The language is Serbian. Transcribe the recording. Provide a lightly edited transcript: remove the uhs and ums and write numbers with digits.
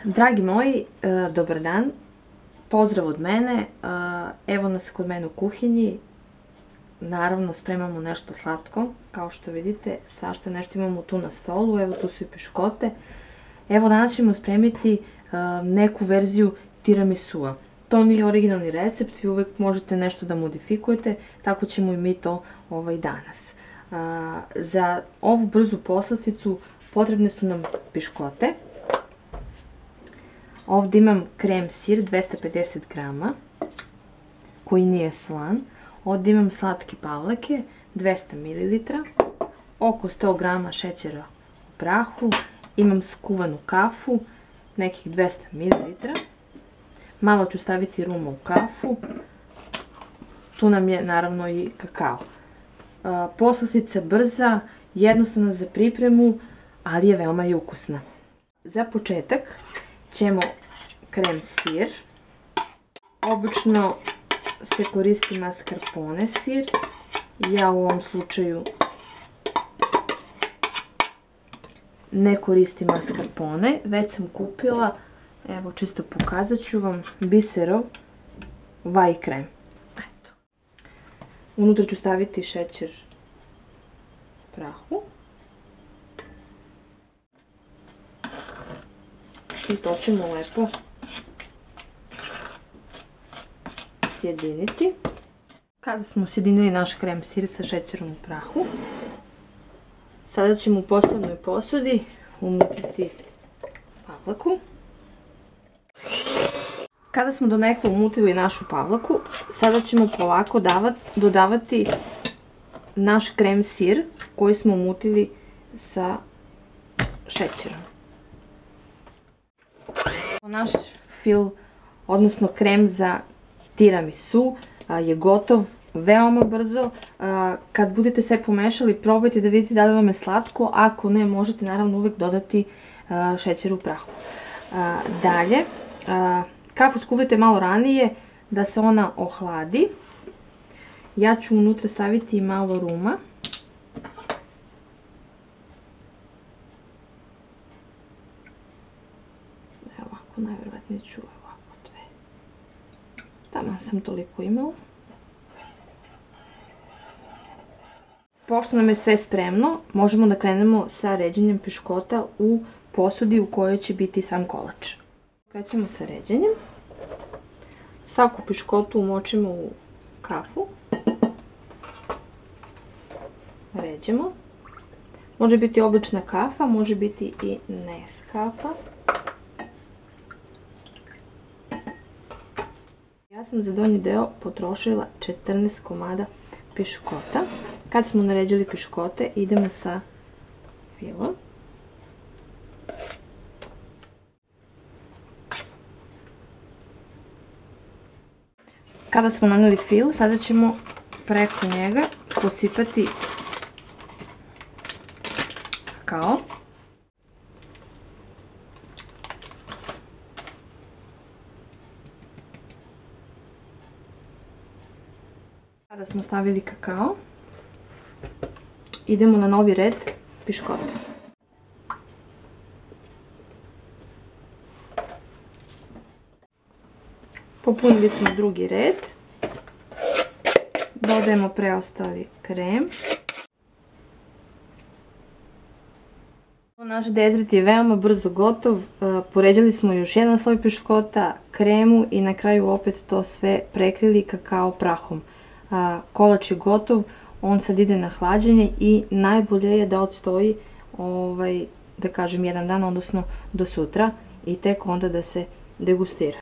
Dragi moji, dobar dan, pozdrav od mene, evo nas kod mene u kuhinji, naravno spremamo nešto slatko, kao što vidite, svašta nešto imamo tu na stolu, evo tu su i piškote. Evo danas ćemo spremiti neku verziju tiramisua. To nije originalni recept, vi uvek možete nešto da modifikujete, tako ćemo i mi to danas. Za ovu brzu poslasticu potrebne su nam piškote. Ovdje imam krem sir 250 grama, koji nije slan. Ovdje imam slatke pavlake 200 ml, oko 100 grama šećera u prahu, imam skuvanu kafu, nekih 200 ml. Malo ću staviti ruma u kafu, tu nam je naravno i kakao. Poslastica brza, jednostavna za pripremu, ali je veoma i ukusna. Za početak ćemo krem sir, obično se koristi mascarpone sir, ja u ovom slučaju ne koristim mascarpone, već sam kupila, evo čisto pokazat ću vam, Biserov vaj krem. Unutra ću staviti šećer prahu i to ćemo lepo sjediniti. Kada smo sjedinili naš krem sir sa šećerom u prahu, sada ćemo u posebnoj posudi umutiti pavlaku. Kada smo donekle umutili našu pavlaku, sada ćemo polako dodavati naš krem sir koji smo umutili sa šećerom. Naš fil, odnosno krem za tiramisu je gotov veoma brzo. Kad budete sve pomešali, probajte da vidite da li vam je slatko, ako ne, možete naravno uvek dodati šećer u prahu. Dalje, kafu skuvajte malo ranije da se ona ohladi. Ja ću unutra staviti malo ruma. Evo ovako, najvjerovatnije ću ovako dve. Tamo sam toliko imala. Pošto nam je sve spremno, možemo da krenemo sa ređenjem piškota u posudi u kojoj će biti sam kolač. Krećemo sa ređenjem. Svaku piškotu umočimo u kafu. Ređemo. Može biti obična kafa, može biti i Neskafa. Ja sam za donji deo potrošila 14 komada piškota. Kad smo naređali piškote, idemo sa filom. Kada smo naneli fil, sada ćemo preko njega posipati kakao. Kada smo stavili kakao, idemo na novi red piškota. Popunili smo drugi red. Dodajemo preostali krem. Naš dezert je veoma brzo gotov. Poređali smo još jedan sloj piškota, kremu i na kraju opet to sve prekrili kakao prahom. Kolač je gotov, on sad ide na hlađenje i najbolje je da odstoji, da kažem, jedan dan, odnosno do sutra i tek onda da se degustira.